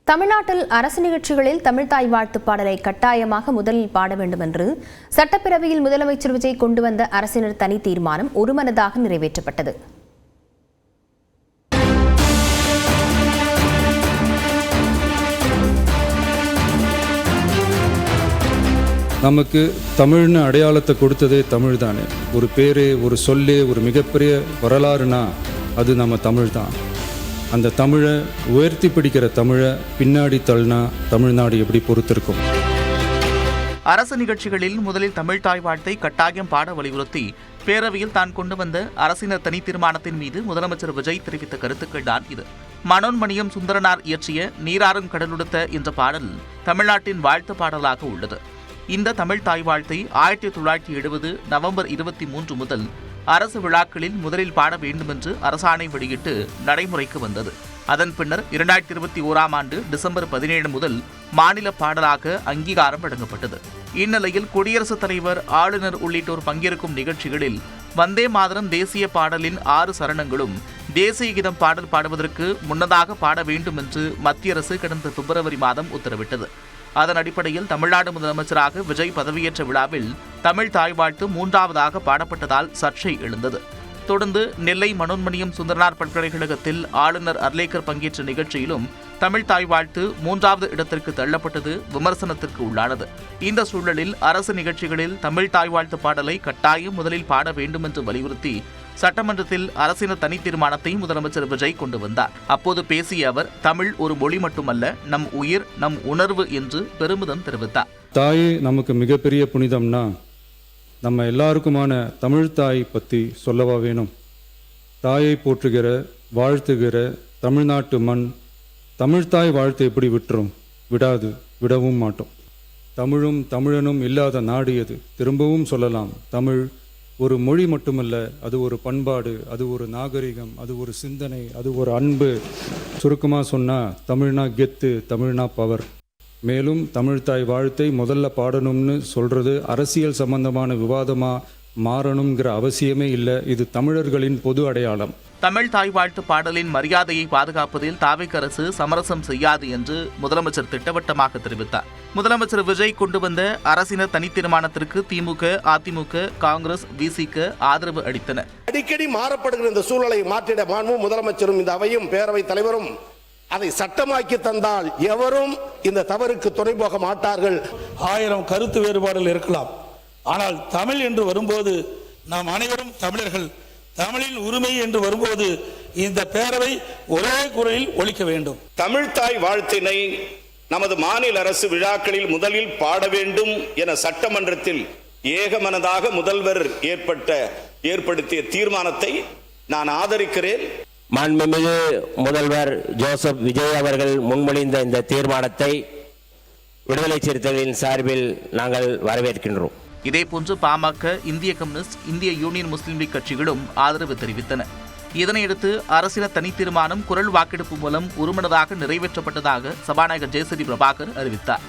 தமிழ்நாட்டில் அரசு நிகழ்ச்சிகளில் தமிழ்த்தாய் வாழ்த்து பாடலை கட்டாயமாக முதலில் பாட வேண்டும் என்று சட்டப்பேரவையில் முதலமைச்சர் விஜய் கொண்டு வந்த அரசினர் தனி தீர்மானம் ஒருமனதாக நிறைவேற்றப்பட்டது. நமக்கு தமிழ்னு அடையாளத்தை கொடுத்ததே தமிழ் தானே. ஒரு பேரு, ஒரு சொல்லு, ஒரு மிகப்பெரிய வரலாறுனா அது நம்ம தமிழ் தான். அந்த தமிழை உயர்த்தி பிடிக்கிற தமிழை பின்னாடி தள்ளினா தமிழ்நாடு எப்படி பொறுத்திருக்கும்? அரசு நிகழ்ச்சிகளில் முதலில் தமிழ்த்தாய் வாழ்த்தை கட்டாயம் பாட வலியுறுத்தி பேரவையில் தான் கொண்டு வந்த அரசினர் தனி தீர்மானத்தின் மீது முதலமைச்சர் விஜய் தெரிவித்த கருத்துக்கள் தான் இது. மனோன்மணியம் சுந்தரனார் இயற்றிய நீராறும் கடலுடுத்த என்ற பாடல் தமிழ்நாட்டின் வாழ்த்து பாடலாக உள்ளது. இந்த தமிழ்த்தாய் வாழ்த்தை 1970 நவம்பர் 23 முதல் அரசு விழாக்களில் முதலில் பாட வேண்டும் என்று அரசாணை வெளியிட்டு நடைமுறைக்கு வந்தது. அதன் பின்னர் 2021ஆம் ஆண்டு டிசம்பர் 17 முதல் மாநில பாடலாக அங்கீகாரம் வழங்கப்பட்டது. இந்நிலையில் குடியரசுத் தலைவர், ஆளுநர் உள்ளிட்டோர் பங்கேற்கும் நிகழ்ச்சிகளில் வந்தே மாதரம் தேசிய பாடலின் 6 சரணங்களும் தேசிய கீதம் பாடல் பாடுவதற்கு முன்னதாக பாட வேண்டும் என்று மத்திய அரசு கடந்த பிப்ரவரி மாதம் உத்தரவிட்டது. அதன் அடிப்படையில் தமிழ்நாடு முதலமைச்சராக விஜய் பதவியேற்ற விழாவில் தமிழ் தாய் வாழ்த்து 3வதாக பாடப்பட்டதால் சர்ச்சை எழுந்தது. தொடர்ந்து நெல்லை மனோன்மணியம் சுந்தரனார் பல்கலைக்கழகத்தில் ஆளுநர் அர்லேக்கர் பங்கேற்ற நிகழ்ச்சியிலும் தமிழ் தாய் வாழ்த்து 3வது இடத்திற்கு தள்ளப்பட்டது விமர்சனத்திற்கு உள்ளானது. இந்த சூழலில் அரசு நிகழ்ச்சிகளில் தமிழ் தாய் வாழ்த்து பாடலை கட்டாயம் முதலில் பாட வேண்டும் என்று வலியுறுத்தி சட்டமன்றத்தில் அரசினர் தனி தீர்மானத்தை முதலமைச்சர் விஜய் கொண்டு வந்தார். அப்போது பேசிய அவர், தமிழ் ஒரு மொழி மட்டுமல்ல, நம் உயிர், நம் உணர்வு என்று பெருமிதம் தெரிவித்தார். தாயே நமக்கு மிகப்பெரிய புனிதம்னா நம்ம எல்லாருக்குமான தமிழ் தாய் பற்றி சொல்லவா வேணும்? தாயை போற்றுகிற, வாழ்த்துகிற தமிழ்நாட்டு மண் தமிழ்த்தாய் வாழ்த்து எப்படி விட்டுரும்? விடாது, விடவும் மாட்டோம். தமிழும் தமிழனும் இல்லாத நாடு எது? திரும்பவும் சொல்லலாம், தமிழ் ஒரு மொழி மட்டுமல்ல, அது ஒரு பண்பாடு, அது ஒரு நாகரிகம், அது ஒரு சிந்தனை, அது ஒரு அன்பு. சுருக்கமாக சொன்னால் தமிழ்னா கெத்து, தமிழ்னா பவர். மேலும் தமிழ்த்தாய் வாழ்த்தை முதல்ல பாடணும்னு சொல்கிறது அரசியல் சம்பந்தமான விவாதமாக மாறணுங்கிற அவசியமே இல்லை. இது தமிழர்களின் பொது அடையாளம். தமிழ் தாய் வாழ்த்து பாடலின் மரியாதையை பாதுகாப்பதில் தாவேக அரசு சமரசம் செய்யாது என்று முதலமைச்சர் திட்டவட்டமாக தெரிவித்தார். முதலமைச்சர் விஜய் கொண்டு வந்த அரசினர் தனி தீர்மானத்திற்கு திமுக, அதிமுக, காங்கிரஸ், விசிக ஆதரவு அளித்தன. அடிக்கடி மாறப்படுகிற இந்த சூழலை மாற்றிட மாண்புமிகு முதலமைச்சரும் இந்த அவையும் பேரவைத் தலைவரும் அதை சட்டமாக்கி தந்தால் எவரும் இந்த தவறுக்கு துணை போக மாட்டார்கள். 1000 கருத்து வேறுபாடுகள் இருக்கலாம், ஆனால் தமிழ் என்று வரும்போது நாம் அனைவரும் தமிழர்கள். தமிழின் உரிமை என்று வரும்போது இந்த பேரவை ஒரே குரலில் ஒலிக்க வேண்டும். தமிழ்த்தாய் வாழ்த்தினை நமது மாநில அரசு விழாக்களில் முதலில் பாட வேண்டும் என சட்டமன்றத்தில் ஏகமனதாக முதல்வர் ஏற்படுத்திய தீர்மானத்தை நான் ஆதரிக்கிறேன். மாண்புமிகு முதல்வர் ஜோசப் விஜய் அவர்கள் முன்மொழிந்த இந்த தீர்மானத்தை விடுதலை சிறுத்தைகளின் சார்பில் நாங்கள் வரவேற்கின்றோம். இதேபோன்று பாமக, இந்திய கம்யூனிஸ்ட், இந்திய யூனியன் முஸ்லீம் லீக் கட்சிகளும் ஆதரவு தெரிவித்தன. இதனையடுத்து அரசினர் தனி தீர்மானம் குரல் வாக்கெடுப்பு மூலம் ஒருமனதாக நிறைவேற்றப்பட்டதாக சபாநாயகர் ஜெயஸ்ரீ பிரபாகர் அறிவித்தார்.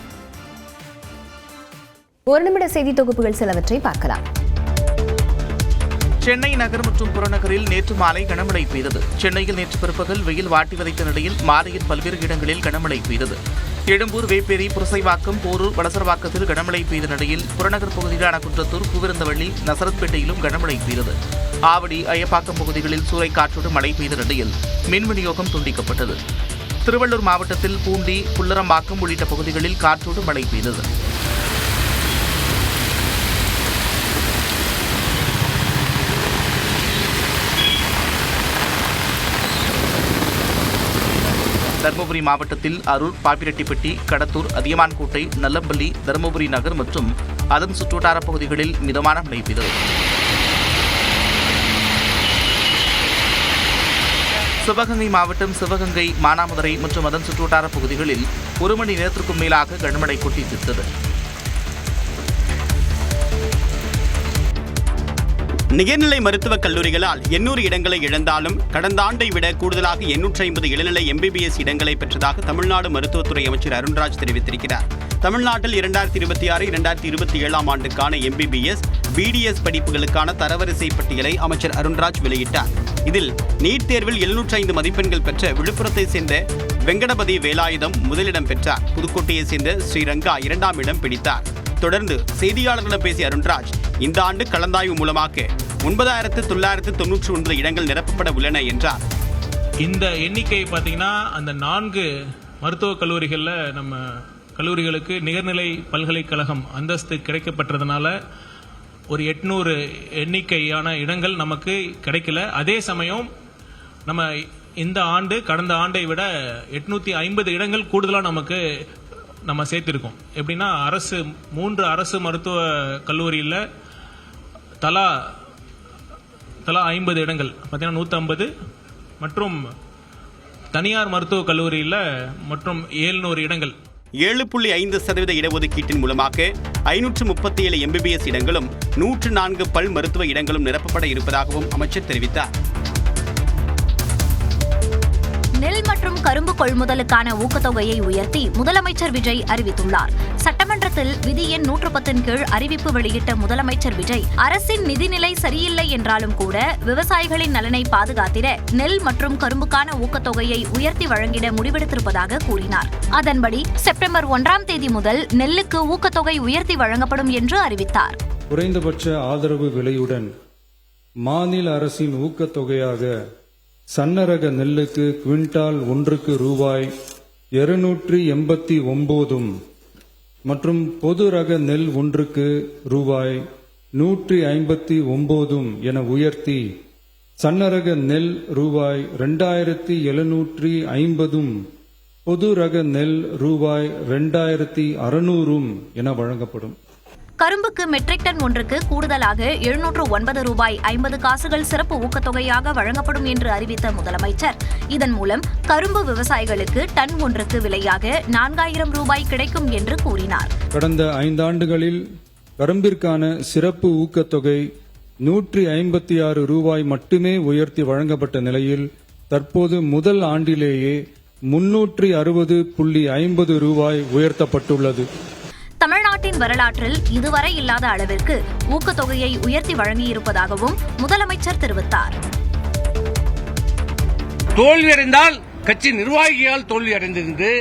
ஒரு நிமிட செய்தி தொகுப்புகள் சிலவற்றை பார்க்கலாம். சென்னை நகர் மற்றும் புறநகரில் நேற்று மாலை கனமழை பெய்தது. சென்னையில் நேற்று பிற்பகல் வெயில் வாட்டி வதைத்த நிலையில் மாலையில் பல்வேறு இடங்களில் கனமழை பெய்தது. எழும்பூர், வேப்பேரி, புரசைவாக்கம், போரூர், வளசரவாக்கத்தில் கனமழை பெய்த நிலையில் புறநகர் பகுதிகளான குன்றத்தூர், பூவிருந்தவள்ளி, நசரத்பேட்டையிலும் கனமழை பெய்தது. ஆவடி, அயப்பாக்கம் பகுதிகளில் சூறைக்காற்றோடு மழை பெய்த நிலையில் மின் விநியோகம் துண்டிக்கப்பட்டது. திருவள்ளூர் மாவட்டத்தில் பூண்டி, புல்லரம்பாக்கம் உள்ளிட்ட பகுதிகளில் காற்றோடு மழை பெய்தது. தருமபுரி மாவட்டத்தில் அரூர், பாப்பிரெட்டிப்பட்டி, கடத்தூர், அதியமான்கோட்டை, நல்லம்பள்ளி, தருமபுரி நகர் மற்றும் அதன் சுற்றுவட்டார பகுதிகளில் மிதமான மழை பெய்தது. சிவகங்கை மாவட்டம் சிவகங்கை, மானாமதுரை மற்றும் அதன் சுற்றுவட்டார பகுதிகளில் 1 மணி நேரத்திற்கும் மேலாக கனமழை கொட்டி தீர்த்தது. நிகர்நிலை மருத்துவக் கல்லூரிகளால் 800 இடங்களை இழந்தாலும் கடந்த ஆண்டை விட கூடுதலாக 850 இளநிலை MBBS இடங்களை பெற்றதாக தமிழ்நாடு மருத்துவத்துறை அமைச்சர் அருண்ராஜ் தெரிவித்திருக்கிறார். தமிழ்நாட்டில் 2026-2027 ஆண்டுக்கான MBBS, BDS படிப்புகளுக்கான தரவரிசை பட்டியலை அமைச்சர் அருண்ராஜ் வெளியிட்டார். இதில் நீட் தேர்வில் 705 மதிப்பெண்கள் பெற்ற விழுப்புரத்தை சேர்ந்த வெங்கடபதி வேலாயுதம் முதலிடம் பெற்றார். புதுக்கோட்டையை சேர்ந்த ஸ்ரீரங்கா 2ஆம் இடம் பிடித்தார். தொடர்ந்து செய்தியாளர்களிடம் பேசிய அருண்ராஜ், இந்த ஆண்டு கலந்தாய்வு மூலமாக 9,999 இடங்கள் நிரப்பப்பட உள்ளன என்றார். இந்த எண்ணிக்கை பார்த்தீங்கன்னா அந்த 4 மருத்துவக் கல்லூரிகளில் நம்ம கல்லூரிகளுக்கு நிகர்நிலை பல்கலைக்கழகம் அந்தஸ்து கிடைக்கப்பட்டதுனால ஒரு 800 எண்ணிக்கையான இடங்கள் நமக்கு கிடைக்கல. அதே சமயம் நம்ம இந்த ஆண்டு கடந்த ஆண்டை விட 850 இடங்கள் கூடுதலாக நம்ம சேர்த்திருக்கோம். எப்படின்னா 3 அரசு மருத்துவ கல்லூரியில் தலா 50 இடங்கள் பார்த்தீங்கன்னா 150 மற்றும் தனியார் மருத்துவக் கல்லூரியில் மற்றும் 700 இடங்கள். 7.5% இடஒதுக்கீட்டின் மூலமாக 537 MBBS இடங்களும் 104 பல் மருத்துவ இடங்களும் நிரப்பப்பட இருப்பதாகவும் அமைச்சர் தெரிவித்தார். நெல் மற்றும் கரும்பு கொள்முதலுக்கான ஊக்கத்தொகையை உயர்த்தி முதலமைச்சர் விஜய் அறிவித்துள்ளார். சட்டமன்றத்தில் விதி எண் 110 கீழ் அறிவிப்பு வெளியிட்ட முதலமைச்சர் விஜய், அரசின் நிதிநிலை சரியில்லை என்றாலும் கூட விவசாயிகளின் நலனை பாதுகாத்திட நெல் மற்றும் கரும்புக்கான ஊக்கத்தொகையை உயர்த்தி வழங்கிட முடிவெடுத்திருப்பதாக கூறினார். அதன்படி செப்டம்பர் 1ஆம் தேதி முதல் நெல்லுக்கு ஊக்கத்தொகை உயர்த்தி வழங்கப்படும் என்று அறிவித்தார். குறைந்தபட்ச ஆதரவு விலையுடன் மாநில அரசின் ஊக்கத்தொகையாக சன்னரக நெல்லுக்கு குவிண்டால் ஒன்றுக்கு ரூபாய் 289 மற்றும் பொது ரக நெல் ஒன்றுக்கு ரூபாய் 159 என உயர்த்தி சன்னரக நெல் ரூபாய் 2750 பொது ரக நெல் ரூபாய் 2600 என வழங்கப்படும். கரும்புக்கு மெட்ரிக் டன் ஒன்றுக்கு கூடுதலாக 709 ரூபாய் 50 காசுகள் சிறப்பு ஊக்கத்தொகையாக வழங்கப்படும் என்று அறிவித்த முதலமைச்சர், இதன் மூலம் கரும்பு விவசாயிகளுக்கு டன் ஒன்றுக்கு விலையாக 4000 ரூபாய் கிடைக்கும் என்று கூறினார். கடந்த 5 ஆண்டுகளில் கரும்பிற்கான சிறப்பு ஊக்கத்தொகை 156 ரூபாய் மட்டுமே உயர்த்தி வழங்கப்பட்ட நிலையில் தற்போது முதல் ஆண்டிலேயே 360.50 ரூபாய் உயர்த்தப்பட்டுள்ளது. தமிழ்நாட்டின் வரலாற்றில் இதுவரை இல்லாத அளவிற்கு ஊக்கத்தொகையை உயர்த்தி வழங்கியிருப்பதாகவும் முதலமைச்சர் தெரிவித்தார். தோல்வியடைந்தால் கட்சி நிர்வாகியால் தோல்வியடைந்திருந்து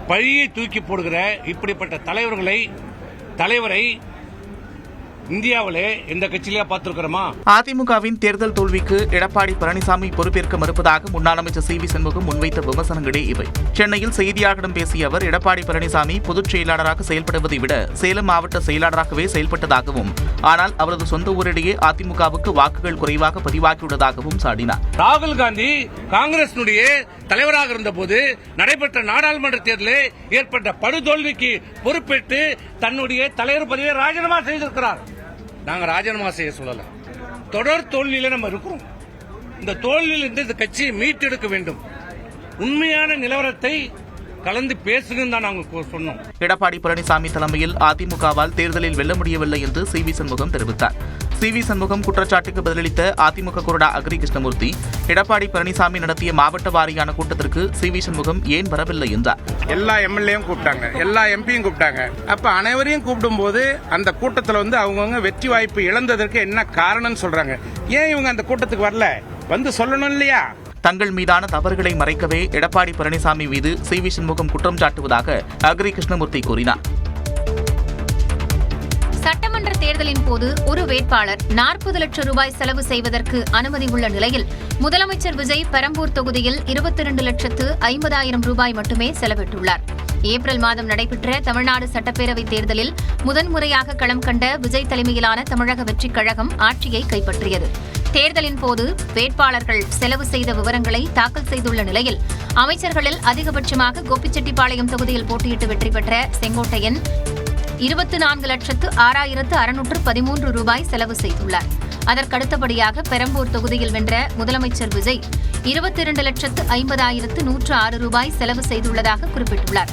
பழியை தூக்கி போடுகிற இப்படிப்பட்ட தலைவரை இந்தியாவிலே எந்த கட்சியிலேயே பார்த்திருக்கிறோமா? அதிமுகவின் தேர்தல் தோல்விக்கு எடப்பாடி பழனிசாமி பொறுப்பேற்க மறுப்பதாக முன்னாள் அமைச்சர் சி வி சண்முகம் முன்வைத்த விமர்சனங்களே இவை. சென்னையில் செய்தியாளர்களிடம் பேசிய அவர், எடப்பாடி பழனிசாமி பொதுச் செயலாளராக செயல்படுவதை விட சேலம் மாவட்ட செயலாளராகவே செயல்பட்டதாகவும், ஆனால் அவரது சொந்த ஊரிலேயே அதிமுகவுக்கு வாக்குகள் குறைவாக பதிவாகியுள்ளதாகவும் சாடினார். ராகுல் காந்தி காங்கிரசினுடைய தலைவராக இருந்தபோது நடைபெற்ற நாடாளுமன்ற தேர்தலில் ஏற்பட்ட படுதோல்விக்கு பொறுப்பேற்று தன்னுடைய தலைவர் பதவியை ராஜினாமா செய்திருக்கிறார். நாங்க ராஜினாமா செய்ய சொல்லல, தொடர் தோல்வியில நம்ம இருக்கிறோம். இந்த தோல்வியிலிருந்து இந்த கட்சியை மீட்டெடுக்க வேண்டும். உண்மையான நிலவரத்தை கலந்து பேசுங்க தான் நாங்கள் சொன்னோம். எடப்பாடி பழனிசாமி தலைமையில் அதிமுகவால் தேர்தலில் வெல்ல முடியவில்லை என்று சி வி சண்முகம் தெரிவித்தார். சி வி சண்முகம் குற்றச்சாட்டுக்கு பதிலளித்த அதிமுக கொறடா அக்ரி கிருஷ்ணமூர்த்தி, எடப்பாடி பழனிசாமி நடத்திய மாவட்ட வாரியான கூட்டத்திற்கு சி வி சண்முகம் ஏன் வரவில்லை என்றார். எல்லா எம்எல்ஏயும் கூப்பிட்டாங்க, எல்லா எம்பியும் கூப்பிட்டாங்க. அப்ப அனைவரையும் கூப்பிடும் போது அந்த கூட்டத்தில் அவங்கவுங்க வெற்றி வாய்ப்பு இழந்ததற்கு என்ன காரணம் சொல்றாங்க. ஏன் இவங்க அந்த கூட்டத்துக்கு வரல? வந்து சொல்லணும் இல்லையா? தங்கள் மீதான தவறுகளை மறைக்கவே எடப்பாடி பழனிசாமி மீது சி வி சண்முகம் குற்றம் சாட்டுவதாக அக்ரி கிருஷ்ணமூர்த்தி கூறினார். சட்டமன்ற தேர்தலின் போது ஒரு வேட்பாளர் 40 லட்சம் ரூபாய் செலவு செய்வதற்கு அனுமதி உள்ள நிலையில் முதலமைச்சர் விஜய் பெரம்பூர் தொகுதியில் 22,50,000 ரூபாய் மட்டுமே செலவிட்டுள்ளார். ஏப்ரல் மாதம் நடைபெற்ற தமிழ்நாடு சட்டப்பேரவைத் தேர்தலில் முதன்முறையாக களம் கண்ட விஜய் தலைமையிலான தமிழக வெற்றிக் கழகம் ஆட்சியை கைப்பற்றியது. தேர்தலின் போது வேட்பாளர்கள் செலவு செய்த விவரங்களை தாக்கல் செய்துள்ள நிலையில் அமைச்சர்களில் அதிகபட்சமாக கோபிச்செட்டிப்பாளையம் தொகுதியில் போட்டியிட்டு வெற்றி பெற்ற செங்கோட்டையன் 24,06,613 ரூபாய் செலவு செய்துள்ளார். அதற்கடுத்தபடியாக பெரம்பூர் தொகுதியில் வென்ற முதலமைச்சர் விஜய் 22,50,106 ரூபாய் செலவு செய்துள்ளதாக குறிப்பிட்டுள்ளார்.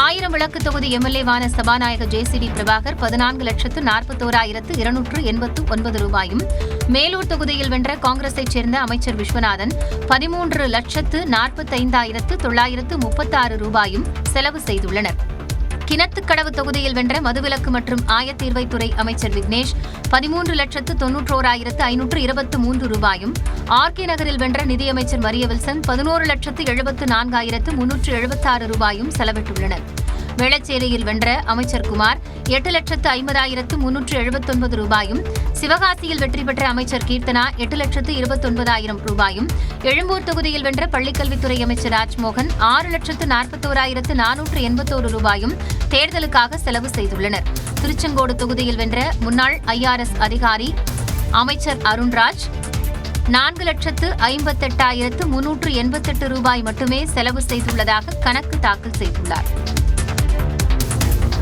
1000 விளக்கு தொகுதி எம்எல்ஏவான சபாநாயகர் ஜே.சி.டி. பிரபாகர் 14,41,289 ரூபாயும், மேலூர் தொகுதியில் வென்ற காங்கிரஸைச் சேர்ந்த அமைச்சர் விஸ்வநாதன் 13,45,936 ரூபாயும் செலவு செய்துள்ளனர். கிணத்துக்கடவு தொகுதியில் வென்ற மதுவிலக்கு மற்றும் ஆயத்தீர்வைத்துறை அமைச்சர் விக்னேஷ் 13,91,523 ரூபாயும், ஆர்கே நகரில் வென்ற நிதியமைச்சர் மரியவில்சன் 11,74,376 ரூபாயும் செலவிட்டுள்ளனர். வேளச்சேரியில் வென்ற அமைச்சர் குமார் 8,50,379 ரூபாயும், சிவகாசியில் வெற்றி பெற்ற அமைச்சர் கீர்த்தனா 8,29,000 ரூபாயும், எழும்பூர் தொகுதியில் வென்ற பள்ளிக்கல்வித்துறை அமைச்சர் ராஜ்மோகன் 6,41,481 ரூபாயும் தேர்தலுக்காக செலவு செய்துள்ளனர். திருச்செங்கோடு தொகுதியில் வென்ற முன்னாள் IRS அதிகாரி அமைச்சர் அருண்ராஜ் 4,58,388 ரூபாய் மட்டுமே செலவு செய்துள்ளதாக கணக்கு தாக்கல் செய்துள்ளார்.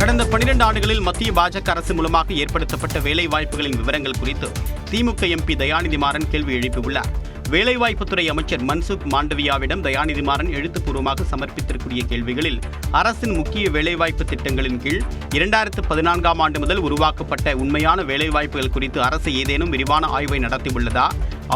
கடந்த 12 ஆண்டுகளில் மத்திய பாஜக அரசு மூலமாக ஏற்படுத்தப்பட்ட வேலைவாய்ப்புகளின் விவரங்கள் குறித்து திமுக MP தயாநிதி மாறன் கேள்வி எழுப்பியுள்ளார். வேலைவாய்ப்புத்துறை அமைச்சர் மன்சுக் மாண்டவியாவிடம் தயாநிதி மாறன் எழுத்துப்பூர்வமாக சமர்ப்பித்திருக்கூடிய கேள்விகளில் அரசின் முக்கிய வேலைவாய்ப்பு திட்டங்களின் கீழ் 2014ஆம் ஆண்டு முதல் உருவாக்கப்பட்ட உண்மையான வேலைவாய்ப்புகள் குறித்து அரசு ஏதேனும் விரிவான ஆய்வை நடத்தியுள்ளதா?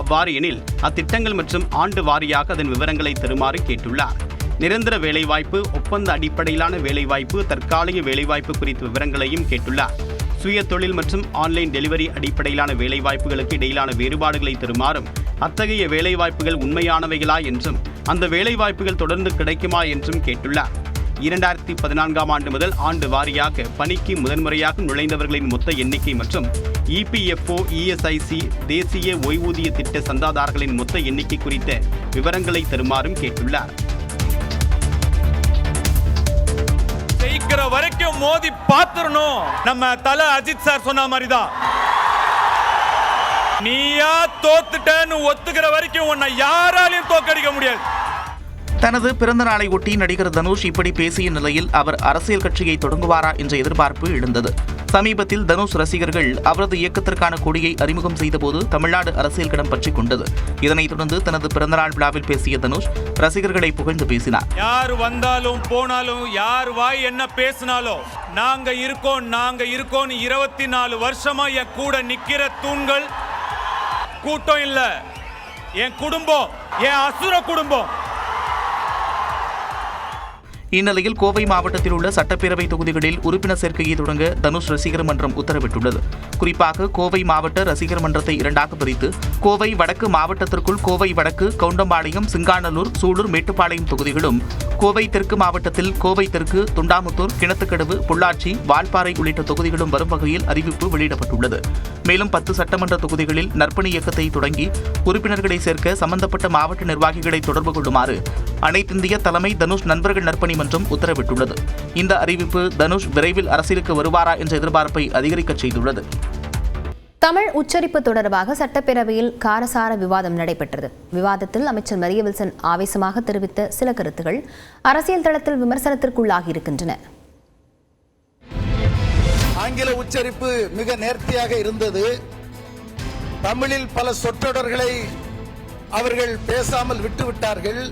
அவ்வாறு எனில் அத்திட்டங்கள் மற்றும் ஆண்டு வாரியாக அதன் விவரங்களை தருமாறு கேட்டுள்ளார். நிரந்தர வேலைவாய்ப்பு, ஒப்பந்த அடிப்படையிலான வேலைவாய்ப்பு, தற்காலிக வேலைவாய்ப்பு குறித்த விவரங்களையும் கேட்டுள்ளார். சுய தொழில் மற்றும் ஆன்லைன் டெலிவரி அடிப்படையிலான வேலைவாய்ப்புகளுக்கு இடையிலான வேறுபாடுகளை தருமாறும், அத்தகைய வேலைவாய்ப்புகள் உண்மையானவைகளா என்றும் அந்த வேலைவாய்ப்புகள் தொடர்ந்து கிடைக்குமா என்றும் கேட்டுள்ளார். 2014ஆம் ஆண்டு முதல் ஆண்டு வாரியாக பணிக்கு முதன்முறையாக நுழைந்தவர்களின் மொத்த எண்ணிக்கை மற்றும் EPFO, ESIC தேசிய ஓய்வூதிய திட்ட சந்தாதாரர்களின் மொத்த எண்ணிக்கை குறித்த விவரங்களை தருமாறும் கேட்டுள்ளார். வரைக்கும் மோதி பாத்துறணும். நம்ம தல அஜித் சார் சொன்ன மாதிரி தான், நீயா தோத்துட்டேன்னு ஒத்துக்கிற வரைக்கும் உன்னை யாராலையும் தோக்கடிக்க முடியாது. தனது பிறந்த நாளை ஒட்டி நடிகர் தனுஷ் இப்படி பேசிய நிலையில் அவர் அரசியல் கட்சியை தொடங்குவாரா என்ற எதிர்பார்ப்பு எழுந்தது. சமீபத்தில் தனுஷ் ரசிகர்கள் அவரது இயக்கத்திற்கான கொடியை அறிமுகம் செய்தபோது தமிழ்நாடு அரசியல் களம் பற்றிக் கொண்டது. இதனைத் தொடர்ந்து தனது பிறந்தநாள் விழாவில் பேசிய தனுஷ் ரசிகர்களை புகழ்ந்து பேசினார். யார் வந்தாலும் போனாலும், யார் வாய் என்ன பேசினாலும் நாங்க இருக்கோம் 24 வருஷமா என் கூட நிக்கிற தூண்கள் கூட்டம் இல்ல, என் குடும்பம், என் அசுர குடும்பம். இந்நிலையில் கோவை மாவட்டத்தில் உள்ள சட்டப்பேரவை தொகுதிகளில் உறுப்பினர் சேர்க்கையை தொடங்க தனுஷ் ரசிகர் மன்றம் உத்தரவிட்டுள்ளது. குறிப்பாக கோவை மாவட்ட ரசிகர் மன்றத்தை 2ஆக பிரித்து கோவை வடக்கு மாவட்டத்திற்குள் கோவை வடக்கு, கவுண்டம்பாளையம், சிங்காநல்லூர், சூலூர், மேட்டுப்பாளையம் தொகுதிகளும், கோவை தெற்கு மாவட்டத்தில் கோவை தெற்கு, துண்டாமுத்தூர், கிணத்துக்கடவு, பொள்ளாச்சி, வால்பாறை உள்ளிட்ட தொகுதிகளும் வரும் வகையில் அறிவிப்பு வெளியிடப்பட்டுள்ளது. மேலும் 10 சட்டமன்ற தொகுதிகளில் நற்பணி இயக்கத்தை தொடங்கி உறுப்பினர்களை சேர்க்க சம்பந்தப்பட்ட மாவட்ட நிர்வாகிகளை தொடர்பு கொள்ளுமாறு அனைத்திந்திய தலைமை தனுஷ் நண்பர்கள் நற்பணி மன்றம் உத்தரவிட்டுள்ளது. இந்த அறிவிப்பு தனுஷ் விரைவில் அரசியலுக்கு வருவாரா என்ற எதிர்பார்ப்பை அதிகரிக்கச் செய்துள்ளது. தமிழ் உச்சரிப்பு தொடர்பாக சட்டப்பேரவையில் காரசார விவாதம் நடைபெற்றது. விவாதத்தில் அமைச்சர் மரியவில்சன் ஆவேசமாக தெரிவித்த சில கருத்துகள் அரசியல் தளத்தில் விமர்சனத்திற்குள்ளாகி இருக்கின்றன. ஆங்கில உச்சரிப்பு மிக நேர்த்தியாக இருந்தது. தமிழில் பல சொற்றொடர்களை அவர்கள் பேசாமல் விட்டுவிட்டார்கள்.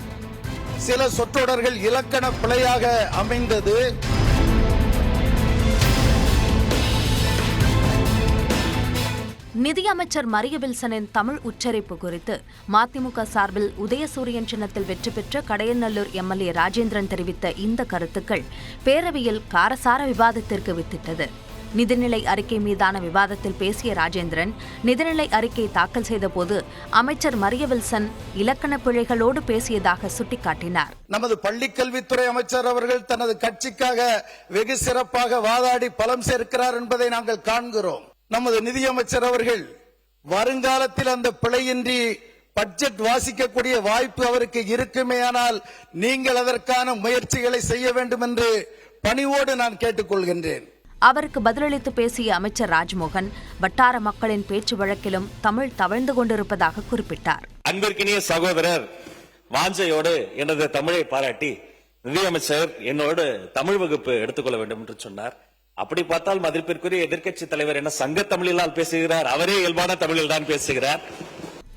சில சொற்றொடர்கள் இலக்கண பிழையாக அமைந்தது. நிதியமைச்சர் மரியவில்சனின் தமிழ் உச்சரிப்பு குறித்து மதிமுக சார்பில் உதயசூரியன் சின்னத்தில் வெற்றி பெற்ற கடையநல்லூர் MLA ராஜேந்திரன் தெரிவித்த இந்த கருத்துக்கள் பேரவையில் காரசார விவாதத்திற்கு வித்திட்டது. நிதிநிலை அறிக்கை மீதான விவாதத்தில் பேசிய ராஜேந்திரன் நிதிநிலை அறிக்கை தாக்கல் செய்தபோது அமைச்சர் மரியவில்சன் இலக்கண பிழைகளோடு பேசியதாக சுட்டிக்காட்டினார். நமது பள்ளிக்கல்வித்துறை அமைச்சர் அவர்கள் தனது கட்சிக்காக வெகு சிறப்பாக வாதாடி பலம் சேர்க்கிறார் என்பதை நாங்கள் காண்கிறோம். நமது நிதியமைச்சர் அவர்கள் வருங்காலத்தில் அந்த பிழையின்றி பட்ஜெட் வாசிக்கக்கூடிய வாய்ப்பு அவருக்கு இருக்குமேயானால் நீங்கள் அதற்கான முயற்சிகளை செய்ய வேண்டும் என்று பணிவோடு நான் கேட்டுக்கொள்கின்றேன். அவருக்கு பதிலளித்து பேசிய அமைச்சர் ராஜ்மோகன் வட்டார மக்களின் பேச்சு வழக்கிலும் தமிழ் தவழ்ந்து கொண்டிருப்பதாக குறிப்பிட்டார். அன்பிற்கினிய சகோதரர் வாஞ்சையோடு எனது தமிழை பாராட்டி நிதியமைச்சர் என்னோடு தமிழ் வகுப்பு எடுத்துக்கொள்ள வேண்டும் என்று சொன்னார். அப்படி பார்த்தால் மதிப்பிற்குரிய எதிர்க்கட்சி தலைவர் என்ன சங்க தமிழில் பேசுகிறார், அவரே இயல்பான தமிழில் தான் பேசுகிறார்.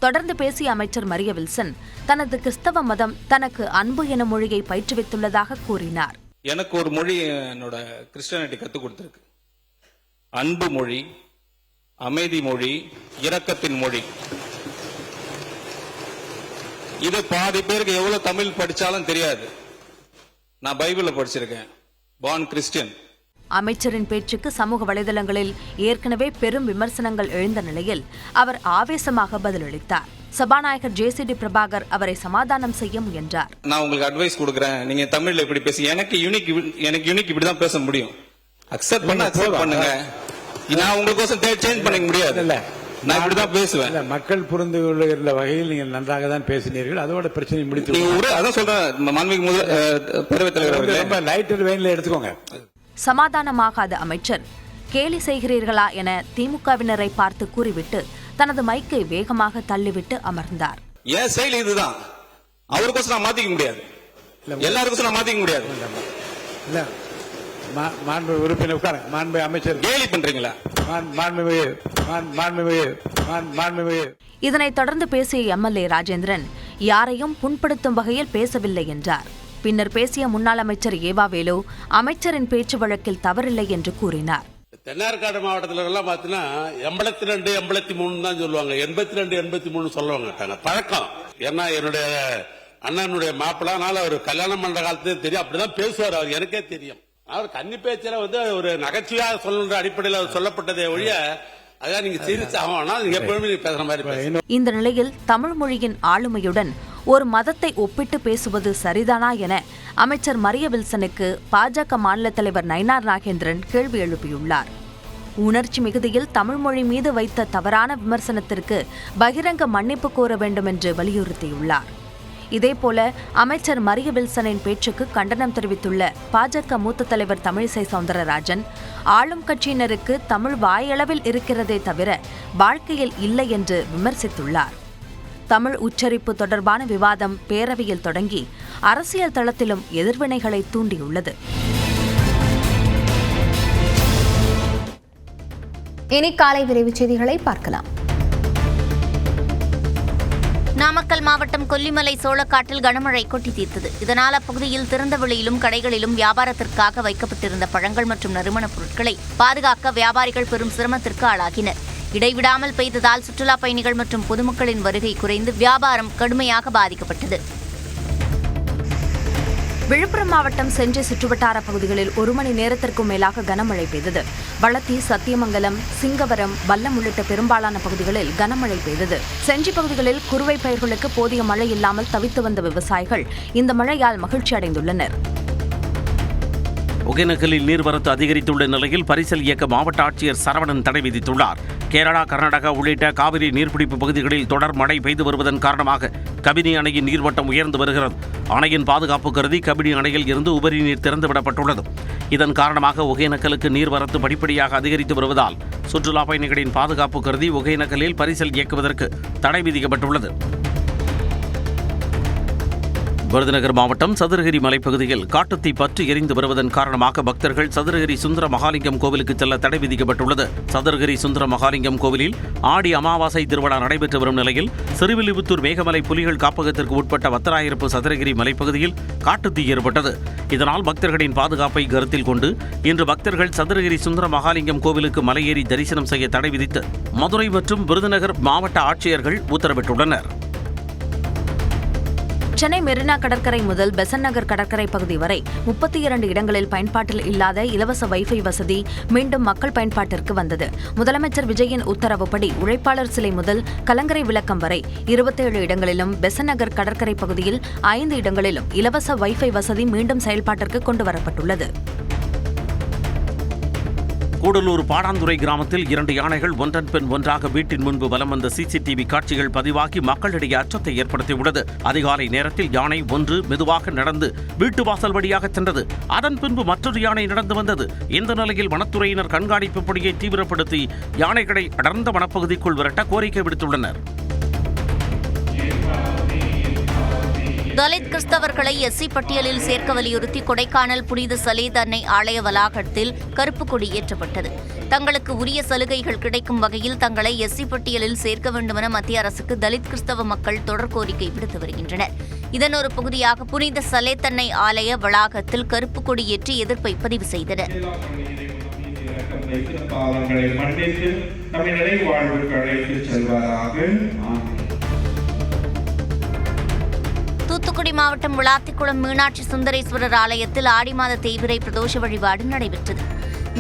தொடர்ந்து பேசிய அமைச்சர் மரியவில்சன் தனது கிறிஸ்தவ மதம் தனக்கு அன்பு என மொழியை பயிற்றுவித்துள்ளதாக கூறினார். எனக்கு ஒரு மொழி என்னோட கிறிஸ்டியானிட்டி கற்றுக் கொடுத்திருக்கு. அன்பு மொழி, அமைதி மொழி, இரக்கத்தின் மொழி. இது பாதி பேருக்கு எவ்வளவு தமிழ் படிச்சாலும் தெரியாது. நான் பைபிள படிச்சிருக்கேன். Born Christian. அமைச்சரின் பேச்சுக்கு சமூக வலைதளங்களில் ஏற்கனவே பெரும் விமர்சனங்கள் எழுந்த நிலையில் அவர் ஆவேசமாக பதிலளித்தார். சபாநாயகர் ஜேசிடி பிரபாகர் அவரை சமாதானம் செய்ய முயன்றார். நான் உங்களுக்கு அட்வைஸ் கொடுக்குறேன், நீங்க தமிழ்ல இப்படி பேசி எனக்கு யூனிக் இப்படிதான் பேச முடியும். அக்செப்ட் பண்ணுங்க. நான் உங்களுக்கோசம் சேஞ்ச் பண்ண முடியாது. நான் இப்படிதான் பேசுவேன். மக்கள் புரிந்து கொள்ளுகிற வகையில் நீங்கள் நன்றாக தான் பேசினீர்கள். அதோட பிரச்சனை முடித்து அதான் சொல்றேன். மாண்புமிகு பேரவைத் தலைவர் லைட்டர் வெயின்ல எடுத்துக்கோங்க. சமாதானமாகாத அமைச்சர் கேலி செய்கிறீர்களா என திமுகவினரை பார்த்து கூறிவிட்டு தனது மைக்கை வேகமாக தள்ளிவிட்டு அமர்ந்தார். ஏன் செயல் இதுதான். அவருக்கோசம் நான் மாத்திக்க முடியாது, எல்லாருக்கும் நான் மாத்திக்க முடியாது. இல்ல மாண்பு உறுப்பினர் உட்கார. மாண்பு அமைச்சர் கேலி பண்றீங்களா? இதனைத் தொடர்ந்து பேசிய எம்எல்ஏ ராஜேந்திரன் யாரையும் புண்படுத்தும் வகையில் பேசவில்லை என்றார். பின்னர் பேசிய முன்னாள் அமைச்சர் ஏவாவேலு அமைச்சரின் பேச்சு வழக்கில் தவறில்லை என்று கூறினார். தென்னார்காடு மாவட்டத்தில் எல்லாம் பார்த்தீங்கன்னா 82, 83 தான் சொல்லுவாங்க. 82, 83 சொல்லுவாங்க. பழக்கம். ஏன்னா என்னுடைய அண்ணனுடைய மாப்பிள்ளானால அவர் கல்யாணம் பண்ற காலத்துல தெரியும், அப்படிதான் பேசுவார். அவர் எனக்கே தெரியும். அவர் கன்னி பேச்சில ஒரு நகைச்சுவையாக சொல்லுன்ற அடிப்படையில் அவர் சொல்லப்பட்டதே ஒழிய அதான் நீங்க சிரிச்சாகனா நீங்க எப்பவுமே பேசுற மாதிரி. இந்த நிலையில் தமிழ் மொழியின் ஆளுமையுடன் ஒரு மதத்தை ஒப்பிட்டு பேசுவது சரிதானா என அமைச்சர் மரிய வில்சனுக்கு பாஜக மாநில தலைவர் நயினார் நாகேந்திரன் கேள்வி எழுப்பியுள்ளார். உணர்ச்சி மிகுதியில் தமிழ் மொழி மீது வைத்த தவறான விமர்சனத்திற்கு பகிரங்க மன்னிப்பு கோர வேண்டும் என்று வலியுறுத்தியுள்ளார். இதேபோல அமைச்சர் மரிய வில்சனின் பேச்சுக்கு கண்டனம் தெரிவித்துள்ள பாஜக மூத்த தலைவர் தமிழிசை சவுந்தரராஜன் ஆளும் கட்சியினருக்கு தமிழ் வாயளவில் இருக்கிறதே தவிர வாழ்க்கையில் இல்லை என்று விமர்சித்துள்ளார். தமிழ் உச்சரிப்பு தொடர்பான விவாதம் பேரவையில் தொடங்கி அரசியல் தளத்திலும் எதிர்வினைகளை தூண்டியுள்ளது. இனி காலை விரைவுச் செய்திகளை பார்க்கலாம். நாமக்கல் மாவட்டம் கொல்லிமலை சோளக்காட்டில் கனமழை கொட்டி தீர்த்தது. இதனால் அப்பகுதியில் திறந்த வெளியிலும் கடைகளிலும் வியாபாரத்திற்காக வைக்கப்பட்டிருந்த பழங்கள் மற்றும் நறுமணப் பொருட்களை பாதுகாக்க வியாபாரிகள் பெரும் சிரமத்திற்கு ஆளாகினர். இடைவிடாமல் பெய்ததால் சுற்றுலாப் பயணிகள் மற்றும் பொதுமக்களின் வருகை குறைந்து வியாபாரம் கடுமையாக பாதிக்கப்பட்டது. விழுப்புரம் மாவட்டம் செஞ்சி சுற்றுவட்டார பகுதிகளில் 1 மணி நேரத்திற்கும் மேலாக கனமழை பெய்தது. வளத்தி, சத்தியமங்கலம், சிங்கவரம், வல்லம் உள்ளிட்ட பெரும்பாலான பகுதிகளில் கனமழை பெய்தது. செஞ்சி பகுதிகளில் குறுவை பயிர்களுக்கு போதிய மழை இல்லாமல் தவித்து வந்த விவசாயிகள் இந்த மழையால் மகிழ்ச்சி அடைந்துள்ளனர். ஒகேனக்கலில் நீர்வரத்து அதிகரித்துள்ள நிலையில் பரிசல் இயக்க மாவட்ட ஆட்சியர் சரவணன் தடை விதித்துள்ளார். கேரளா, கர்நாடகா உள்ளிட்ட காவிரி நீர்பிடிப்பு பகுதிகளில் தொடர் மழை பெய்து வருவதன் காரணமாக கபினி அணையின் நீர்மட்டம் உயர்ந்து வருகிறது. அணையின் பாதுகாப்பு கருதி கபினி அணையில் இருந்து உபரி நீர் திறந்துவிடப்பட்டுள்ளது. இதன் காரணமாக ஒகேனக்கலுக்கு நீர்வரத்து படிப்படியாக அதிகரித்து வருவதால் சுற்றுலா பயணிகளின் பாதுகாப்பு கருதி ஒகேனக்கலில் பரிசல் இயக்குவதற்கு தடை விதிக்கப்பட்டுள்ளது. விருதுநகர் மாவட்டம் சதுரகிரி மலைப்பகுதியில் காட்டுத்தீ பற்றி எரிந்து வருவதன் காரணமாக பக்தர்கள் சதுரகிரி சுந்தர மகாலிங்கம் கோவிலுக்கு செல்ல தடை விதிக்கப்பட்டுள்ளது. சதுரகிரி சுந்தர மகாலிங்கம் கோவிலில் ஆடி அமாவாசை திருவிழா நடைபெற்று வரும் நிலையில் சிறுவில்லிபுத்தூர் மேகமலை புலிகள் காப்பகத்திற்கு உட்பட்ட வத்தராயிருப்பு சதுரகிரி மலைப்பகுதியில் காட்டுத்தீ ஏற்பட்டது. இதனால் பக்தர்களின் பாதுகாப்பை கருத்தில் கொண்டு இன்று பக்தர்கள் சதுரகிரி சுந்தர மகாலிங்கம் கோவிலுக்கு மலையேறி தரிசனம் செய்ய தடை விதித்து மதுரை மற்றும் விருதுநகர் மாவட்ட ஆட்சியர்கள் உத்தரவிட்டுள்ளனர். சென்னை மெரினா கடற்கரை முதல் பெசன்ட் நகர் கடற்கரை பகுதி வரை 32 இடங்களில் பயன்பாட்டில் இல்லாத இலவச வைஃபை வசதி மீண்டும் மக்கள் பயன்பாட்டிற்கு வந்தது. முதலமைச்சர் விஜயின் உத்தரவுப்படி உழைப்பாளர் சிலை முதல் கலங்கரை விளக்கம் வரை 27 இடங்களிலும் பெசன்ட் நகர் கடற்கரை பகுதியில் 5 இடங்களிலும் இலவச வைஃபை வசதி மீண்டும் செயல்பாட்டிற்கு கொண்டுவரப்பட்டுள்ளது. கூடலூர் பாடாந்துறை கிராமத்தில் 2 யானைகள் ஒன்றன் பின் ஒன்றாக வீட்டின் முன்பு வலம் வந்த சிசிடிவி காட்சிகள் பதிவாகி மக்களிடையே அச்சத்தை ஏற்படுத்தியுள்ளது. அதிகாலை நேரத்தில் யானை ஒன்று மெதுவாக நடந்து வீட்டு வாசல் வழியாக சென்றது. அதன் பின்பு மற்றொரு யானை நடந்து வந்தது. இந்த நிலையில் வனத்துறையினர் கண்காணிப்பு பணியை தீவிரப்படுத்தி யானைகளை அடர்ந்த வனப்பகுதிக்குள் விரட்ட கோரிக்கை விடுத்துள்ளனர். தலித் கிறிஸ்தவர்களை எஸ்சி பட்டியலில் சேர்க்க வலியுறுத்தி கொடைக்கானல் புனித சலேத் அன்னை ஆலய வளாகத்தில் கருப்பு கொடி ஏற்றப்பட்டது. தங்களுக்கு உரிய சலுகைகள் கிடைக்கும் வகையில் தங்களை எஸ்சி பட்டியலில் சேர்க்க வேண்டுமென மத்திய அரசுக்கு தலித் கிறிஸ்தவ மக்கள் தொடர் கோரிக்கை விடுத்து வருகின்றனர். இதன் ஒரு பகுதியாக புனித சலேத் அன்னை ஆலய வளாகத்தில் கருப்பு கொடி ஏற்றி எதிர்ப்பை பதிவு செய்தனர். தூத்துக்குடி மாவட்டம் விளாத்திக்குளம் மீனாட்சி சுந்தரேஸ்வரர் ஆலயத்தில் ஆடி மாத தேய்பிறை பிரதோஷ வழிபாடு நடைபெற்றது.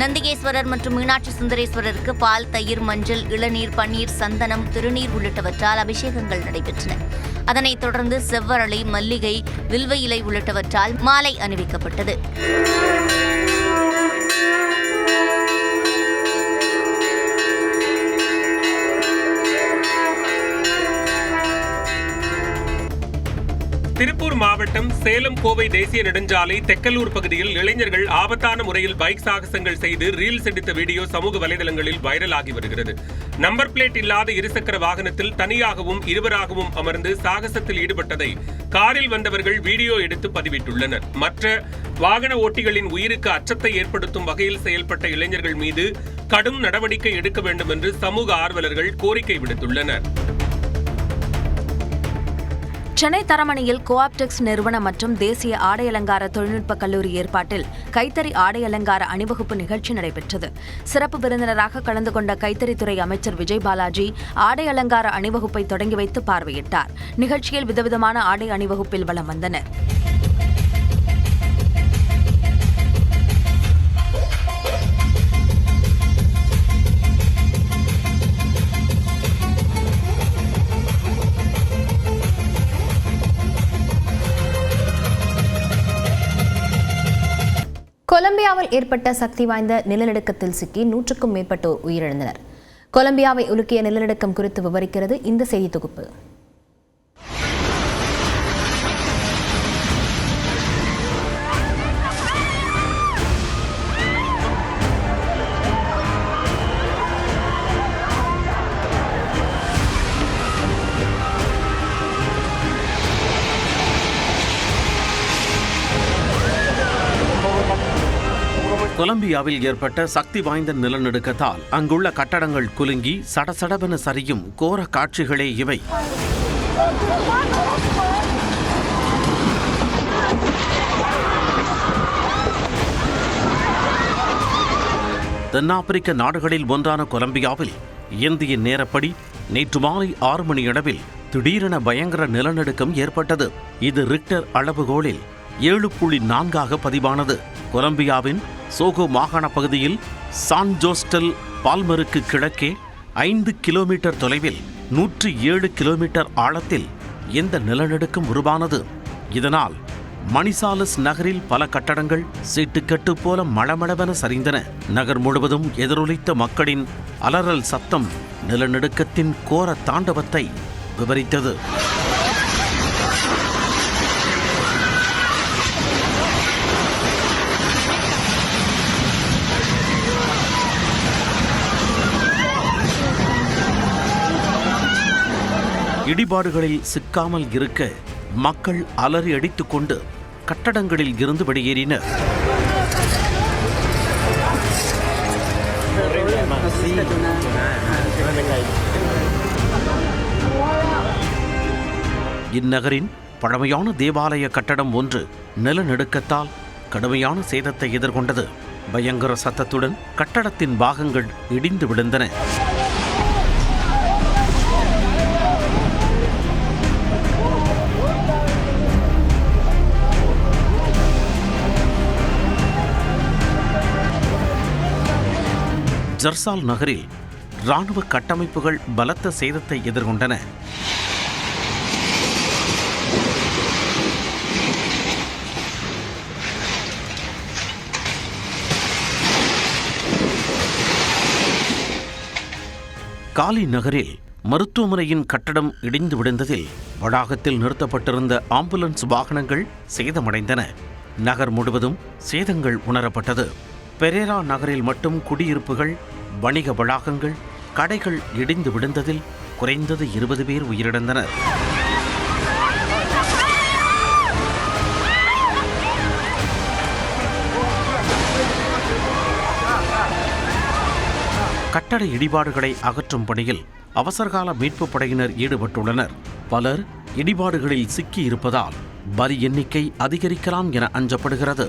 நந்திகேஸ்வரர் மற்றும் மீனாட்சி சுந்தரேஸ்வரருக்கு பால், தயிர், மஞ்சள், இளநீர், பன்னீர், சந்தனம், திருநீர் உள்ளிட்டவற்றால் அபிஷேகங்கள் நடைபெற்றன. அதனைத் தொடர்ந்து செவ்வரளி, மல்லிகை, வில்வ இலை உள்ளிட்டவற்றால் மாலை அணிவிக்கப்பட்டது. திருப்பூர் மாவட்டம் சேலம் கோவை தேசிய நெடுஞ்சாலை தெக்கலூர் பகுதியில் இளைஞர்கள் ஆபத்தான முறையில் பைக் சாகசங்கள் செய்து ரீல்ஸ் எடுத்த வீடியோ சமூக வலைதளங்களில் வைரலாகி வருகிறது. நம்பர் பிளேட் இல்லாத இருசக்கர வாகனத்தில் தனியாகவும் இருவராகவும் அமர்ந்து சாகசத்தில் ஈடுபட்டதை காரில் வந்தவர்கள் வீடியோ எடுத்து பதிவிட்டுள்ளனர். மற்ற வாகன ஓட்டிகளின் உயிருக்கு அச்சத்தை ஏற்படுத்தும் வகையில் செயல்பட்ட இளைஞர்கள் மீது கடும் நடவடிக்கை எடுக்க வேண்டும் என்று சமூக ஆர்வலர்கள் கோரிக்கை விடுத்துள்ளனர். சென்னை தரமணியில் கோஆப்டெக்ஸ் நிறுவனம் மற்றும் தேசிய ஆடை அலங்கார தொழில்நுட்ப கல்லூரி ஏற்பாட்டில் கைத்தறி ஆடை அலங்கார அணிவகுப்பு நிகழ்ச்சி நடைபெற்றது. சிறப்பு விருந்தினராக கலந்து கொண்ட கைத்தறித்துறை அமைச்சர் விஜய் பாலாஜி ஆடை அலங்கார அணிவகுப்பை தொடங்கி வைத்து பார்வையிட்டார். நிகழ்ச்சியில் விதவிதமான ஆடை அணிவகுப்பில் வலம் வந்தனர். கொலம்பியாவில் ஏற்பட்ட சக்தி வாய்ந்த நிலநடுக்கத்தில் சிக்கி 100க்கும் மேற்பட்டோர் உயிரிழந்தனர். கொலம்பியாவை உலுக்கிய நிலநடுக்கம் குறித்து விவரிக்கிறது இந்த செய்தி தொகுப்பு. கொலம்பியாவில் ஏற்பட்ட சக்தி வாய்ந்த நிலநடுக்கத்தால் அங்குள்ள கட்டடங்கள் குலுங்கி சடசடவென சரியும் கோர காட்சிகளே இவை. தென்னாப்பிரிக்க நாடுகளில் ஒன்றான கொலம்பியாவில் இந்திய நேரப்படி நேற்று மாலை 6 மணியளவில் திடீரென பயங்கர நிலநடுக்கம் ஏற்பட்டது. இது ரிக்டர் அளவுகோலில் 7.4 பதிவானது. கொலம்பியாவின் சோகோ மாகாண பகுதியில் சான் ஜோஸ்டல் பால்மருக்கு கிழக்கே 5 கிலோமீட்டர் தொலைவில் 107 கிலோமீட்டர் ஆழத்தில் இந்த நிலநடுக்கம் உருவானது. இதனால் மணிசாலஸ் நகரில் பல கட்டடங்கள் சீட்டுக்கட்டு போல மளமளவென சரிந்தன. நகர் முழுவதும் எதிரொலித்த மக்களின் அலறல் சத்தம் நிலநடுக்கத்தின் கோர தாண்டவத்தை விவரித்தது. இடிபாடுகளில் சிக்காமல் இருக்க மக்கள் அலறி அடித்துக் கொண்டு கட்டடங்களில் இருந்து வெளியேறினர். இந்நகரின் பழமையான தேவாலய கட்டடம் ஒன்று நிலநடுக்கத்தால் கடுமையான சேதத்தை எதிர்கொண்டது. பயங்கர சத்தத்துடன் கட்டடத்தின் பாகங்கள் இடிந்து விழுந்தன. ஜர்சால் நகரில் இராணுவ கட்டமைப்புகள் பலத்த சேதத்தை எதிர்கொண்டன. காலி நகரில் மருத்துவமனையின் கட்டடம் இடிந்து விழுந்ததில் வளாகத்தில் நிறுத்தப்பட்டிருந்த ஆம்புலன்ஸ் வாகனங்கள் சேதமடைந்தன. நகர் முழுவதும் சேதங்கள் உணரப்பட்டது. பெரேரா நகரில் மட்டும் குடியிருப்புகள், வணிக வளாகங்கள், கடைகள் இடிந்து விழுந்ததில் குறைந்தது 20 பேர் உயிரிழந்தனர். கட்டட இடிபாடுகளை அகற்றும் பணியில் அவசரகால மீட்புப் படையினர் ஈடுபட்டுள்ளனர். பலர் இடிபாடுகளில் சிக்கி இருப்பதால் பலி எண்ணிக்கை அதிகரிக்கலாம் என அஞ்சப்படுகிறது.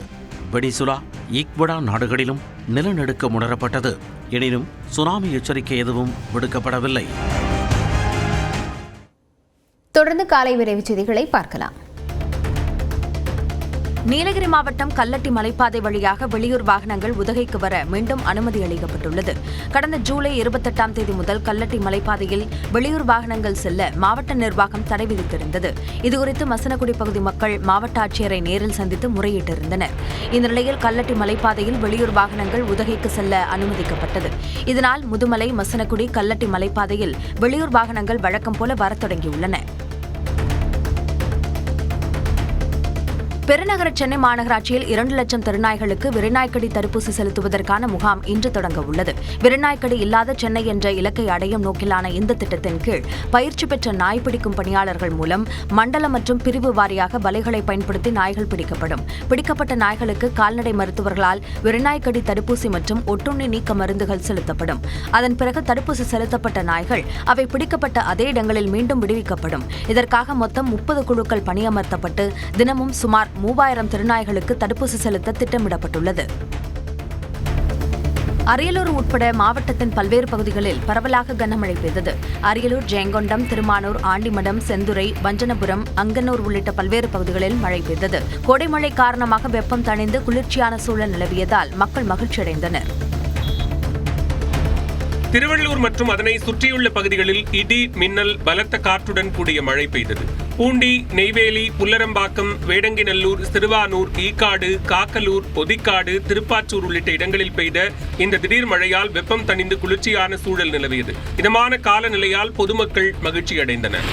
வெனிசுலா, ஈக்வடா நாடுகளிலும் நிலநடுக்கம் உணரப்பட்டது. எனினும் சுனாமி எச்சரிக்கை எதுவும் விடுக்கப்படவில்லை. தொடர்ந்து காலை விரைவு செய்திகளை பார்க்கலாம். நீலகிரி மாவட்டம் கல்லட்டி மலைப்பாதை வழியாக வெளியூர் வாகனங்கள் உதகைக்கு வர மீண்டும் அனுமதி அளிக்கப்பட்டுள்ளது. கடந்த ஜூலை 28ஆம் தேதி முதல் கல்லட்டி மலைப்பாதையில் வெளியூர் வாகனங்கள் செல்ல மாவட்ட நிர்வாகம் தடை விதித்திருந்தது. இதுகுறித்து மசனகுடி பகுதி மக்கள் மாவட்ட ஆட்சியரை நேரில் சந்தித்து முறையிட்டிருந்தனர். இந்த நிலையில் கல்லட்டி மலைப்பாதையில் வெளியூர் வாகனங்கள் உதகைக்கு செல்ல அனுமதிக்கப்பட்டது. இதனால் முதுமலை, மசனகுடி, கல்லட்டி மலைப்பாதையில் வெளியூர் வாகனங்கள் வழக்கம் போல வரத் தொடங்கியுள்ளன. பெருநகர சென்னை மாநகராட்சியில் 2 லட்சம் தெருநாய்களுக்கு வெறிநாய்க்கடி தடுப்பூசி செலுத்துவதற்கான முகாம் இன்று தொடங்க உள்ளது. வெறிநாய்க்கடி இல்லாத சென்னை என்ற இலக்கை அடையும் நோக்கிலான இந்த திட்டத்தின் கீழ் பயிற்சி பெற்ற நாய் பிடிக்கும் பணியாளர்கள் மூலம் மண்டலம் மற்றும் பிரிவு வாரியாக வலைகளை பயன்படுத்தி நாய்கள் பிடிக்கப்படும். பிடிக்கப்பட்ட நாய்களுக்கு கால்நடை மருத்துவர்களால் வெறிநாய்க்கடி தடுப்பூசி மற்றும் ஒட்டுண்ணி நீக்க மருந்துகள் செலுத்தப்படும். அதன் பிறகு தடுப்பூசி செலுத்தப்பட்ட நாய்கள் அவை பிடிக்கப்பட்ட அதே இடங்களில் மீண்டும் விடுவிக்கப்படும். இதற்காக மொத்தம் 30 குழுக்கள் பணியமர்த்தப்பட்டு தினமும் சுமார் 3000 திருநாய்களுக்கு தடுப்பூசி செலுத்த திட்டமிடப்பட்டுள்ளது. அரியலூர் உட்பட மாவட்டத்தின் பல்வேறு பகுதிகளில் பரவலாக கனமழை பெய்தது. அரியலூர், ஜெயங்கொண்டம், திருமானூர், ஆண்டிமடம், செந்துறை, வஞ்சனபுரம், அங்கனூர் உள்ளிட்ட பல்வேறு பகுதிகளில் மழை பெய்தது. கோடைமழை காரணமாக வெப்பம் தணிந்து குளிர்ச்சியான சூழல் நிலவியதால் மக்கள் மகிழ்ச்சியடைந்தனர். திருவள்ளூர் மற்றும் அதனை சுற்றியுள்ள பகுதிகளில் இடி, மின்னல், பலத்த காற்றுடன் கூடிய மழை பெய்தது. பூண்டி, நெய்வேலி, புல்லரம்பாக்கம், வேடங்கிநல்லூர், சிறுவானூர், ஈக்காடு, காக்கலூர், பொதிக்காடு, திருப்பாச்சூர் உள்ளிட்ட இடங்களில் பெய்த இந்த திடீர் மழையால் வெப்பம் தணிந்து குளிர்ச்சியான சூழல் நிலவியது. இதமான காலநிலையால் பொதுமக்கள் மகிழ்ச்சியடைந்தனர்.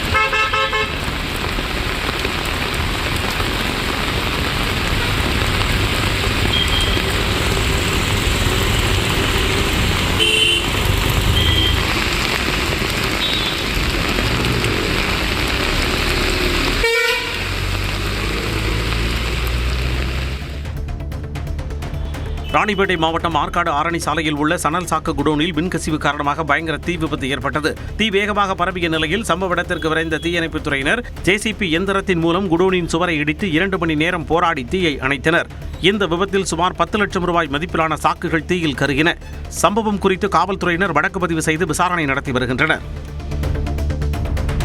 ராணிப்பேட்டை மாவட்டம் ஆற்காடு ஆரணி சாலையில் உள்ள சணல் சாக்கு குடோனில் மின்கசிவு காரணமாக பயங்கர தீ விபத்து ஏற்பட்டது. தீ வேகமாக பரவிய நிலையில் சம்பவ இடத்திற்கு விரைந்த தீயணைப்புத் துறையினர் ஜேசிபி எந்திரத்தின் மூலம் குடோனின் சுவரை இடித்து 2 மணி நேரம் போராடி தீயை அணைத்தனர். இந்த விபத்தில் சுமார் 10 லட்சம் ரூபாய் மதிப்பிலான சாக்குகள் தீயில் கருகின. சம்பவம் குறித்து காவல்துறையினர் வழக்கு பதிவு செய்து விசாரணை நடத்தி வருகின்றனர்.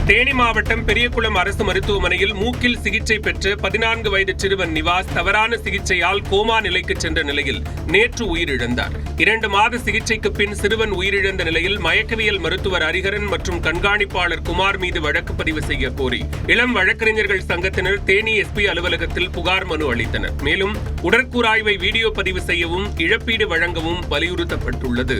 தேனி மாவட்டம் பெரியகுளம் அரசு மருத்துவமனையில் மூக்கில் சிகிச்சை பெற்ற 14 வயது சிறுவன் நிவாஸ் தவறான சிகிச்சையால் கோமா நிலைக்கு சென்ற நிலையில் நேற்று உயிரிழந்தார். 2 மாத சிகிச்சைக்கு பின் சிறுவன் உயிரிழந்த நிலையில் மயக்கவியல் மருத்துவர் ஹரிஹரன் மற்றும் கண்காணிப்பாளர் குமார் மீது வழக்கு பதிவு செய்ய கோரி இளம் வழக்கறிஞர்கள் சங்கத்தினர் தேனி எஸ்பி அலுவலகத்தில் புகார் மனு அளித்தனர். மேலும் உடற்கூறாய்வை வீடியோ பதிவு செய்யவும் இழப்பீடு வழங்கவும் வலியுறுத்தப்பட்டுள்ளது.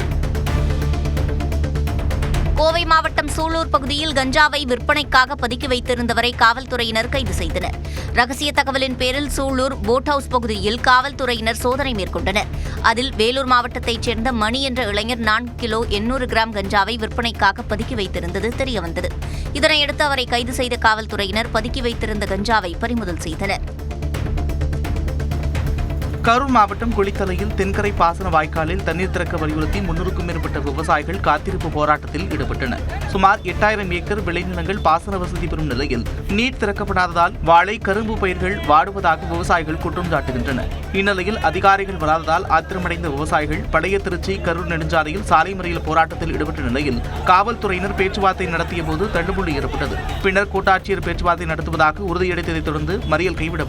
கோவை மாவட்டம் சூலூர் பகுதியில் கஞ்சாவை விற்பனைக்காக பதுக்கி வைத்திருந்தவரை காவல்துறையினர் கைது செய்தனர். ரகசிய தகவலின் பேரில் சூலூர் போட் ஹவுஸ் பகுதியில் காவல்துறையினர் சோதனை மேற்கொண்டனர். அதில் வேலூர் மாவட்டத்தைச் சேர்ந்த மணி என்ற இளைஞர் 4 கிலோ 800 கிராம் கஞ்சாவை விற்பனைக்காக பதுக்கி வைத்திருந்தது தெரியவந்தது. இதனையடுத்து அவரை கைது செய்த காவல்துறையினர் பதுக்கி வைத்திருந்த கஞ்சாவை பறிமுதல் செய்தனர். கரூர் மாவட்டம் குளித்தலையில் தென்கரை பாசன வாய்க்காலில் தண்ணீர் திறக்க வலியுறுத்தி 300க்கும் மேற்பட்ட விவசாயிகள் காத்திருப்பு போராட்டத்தில் ஈடுபட்டனர். சுமார் 8000 ஏக்கர் விளைநிலங்கள் பாசன வசதி பெறும் நிலையில் நீர் திறக்கப்படாததால் வாழை, கரும்பு பயிர்கள் வாடுவதாக விவசாயிகள் குற்றம் சாட்டுகின்றனர். இந்நிலையில் அதிகாரிகள் வராததால் ஆத்திரமடைந்த விவசாயிகள் பழைய திருச்சி கரூர் நெடுஞ்சாலையில் சாலை மறியல் போராட்டத்தில் ஈடுபட்ட நிலையில் காவல்துறையினர் பேச்சுவார்த்தை நடத்திய போது தள்ளுமுள்ளி ஏற்பட்டது. பின்னர் கூட்டாட்சியர் பேச்சுவார்த்தை நடத்துவதாக உறுதியளித்ததைத் தொடர்ந்து மறியல் கைவிடப்பட்டது.